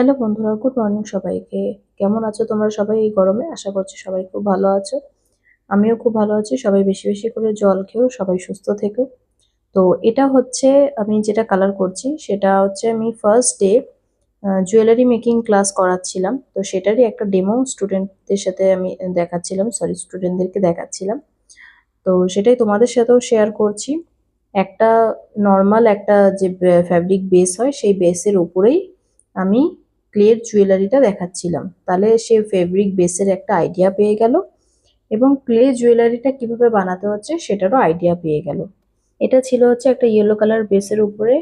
Hello বন্ধুরা, good morning সবাইকে। কেমন আছো তোমরা সবাই এই গরমে? আশা করছি সবাই খুব ভালো আছো। আমিও খুব ভালো আছি। সবাই বেশি বেশি করে জল খেও, সবাই সুস্থ থেকো। তো এটা হচ্ছে আমি যেটা কালার করছি সেটা হচ্ছে আমি first day jewellery making class করাচ্ছিলাম। তো সেটারই একটা ডেমো স্টুডেন্টদের সাথে আমি দেখাচ্ছিলাম, সরি স্টুডেন্টদেরকে দেখাচ্ছিলাম। তো সেটাই তোমাদের সাথেও শেয়ার করছি। একটা নর্মাল একটা যে ফ্যাব্রিক বেস হয় সেই বেসের উপরেই আমি ক্লের জুয়েলারিটা দেখাচ্ছিলাম। তাহলে সে ফেব্রিক বেসের একটা আইডিয়া পেয়ে গেল এবং ক্লে জুয়েলারিটা কিভাবে বানাতে হচ্ছে সেটারও আইডিয়া পেয়ে গেল। এটা ছিল হচ্ছে একটা ইয়েলো কালার বেসের উপরে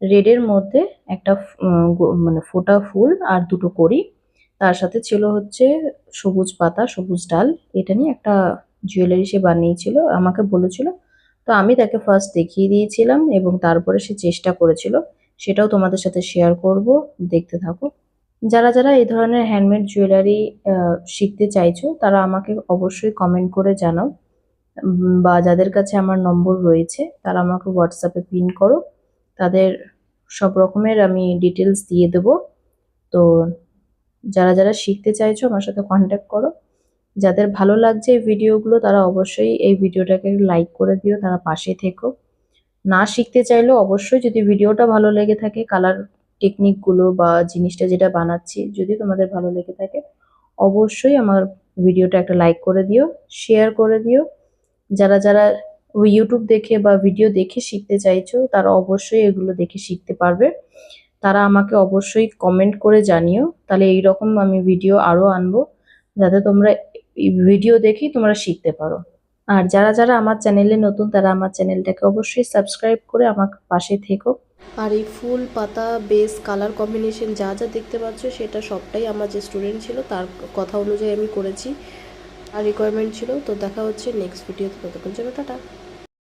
রেডের মধ্যে একটা মানে ফোটা ফুল আর দুটো কড়ি, তার সাথে ছিল হচ্ছে সবুজ পাতা, সবুজ ডাল। এটা নিয়ে একটা জুয়েলারি সে বানিয়েছিল, আমাকে বলেছিল। তো আমি তাকে ফার্স্ট দেখিয়ে দিয়েছিলাম এবং তারপরে সে চেষ্টা করেছিল, সেটাও তোমাদের সাথে শেয়ার করব। দেখতে থাকো। যারা যারা এই ধরনের হ্যান্ডমেড জুয়েলারি শিখতে চাইছো তারা আমাকে অবশ্যই কমেন্ট করে জানাও, বা যাদের কাছে আমার নম্বর রয়েছে তারা আমাকে হোয়াটসঅ্যাপে পিন করো। তাদের সব রকমের আমি ডিটেলস দিয়ে দেবো। তো যারা যারা শিখতে চাইছো আমার সাথে কন্ট্যাক্ট করো। যাদের ভালো লাগছে এই ভিডিওগুলো তারা অবশ্যই এই ভিডিওটাকে লাইক করে দিও, তারা পাশে থেকো। না শিখতে চাইলেও অবশ্যই, যদি ভিডিওটা ভালো লেগে থাকে, কালার টেকনিকগুলো বা জিনিসটা যেটা বানাচ্ছি যদি তোমাদের ভালো লেগে থাকে, অবশ্যই আমার ভিডিওটা একটা লাইক করে দিও, শেয়ার করে দিও। যারা যারা ইউটিউব দেখে বা ভিডিও দেখে শিখতে চাইছো তারা অবশ্যই এগুলো দেখে শিখতে পারবে। তারা আমাকে অবশ্যই কমেন্ট করে জানিও, তাহলে এইরকম আমি ভিডিও আরো আনবো যাতে তোমরা ভিডিও দেখেই তোমরা শিখতে পারো। আর যারা যারা আমার চ্যানেলে নতুন তারা আমার চ্যানেলটাকে অবশ্যই সাবস্ক্রাইব করে আমার পাশে থেকো। আর এই ফুল পাতা বেস কালার কম্বিনেশন যা যা দেখতে পাচ্ছ সেটা সবটাই আমার যে স্টুডেন্ট ছিল তার কথা অনুযায়ী আমি করেছি, আর রিকোয়ারমেন্ট ছিল। তো দেখা হচ্ছে নেক্সট ভিডিওতে, ততক্ষণ জন্য টাটা।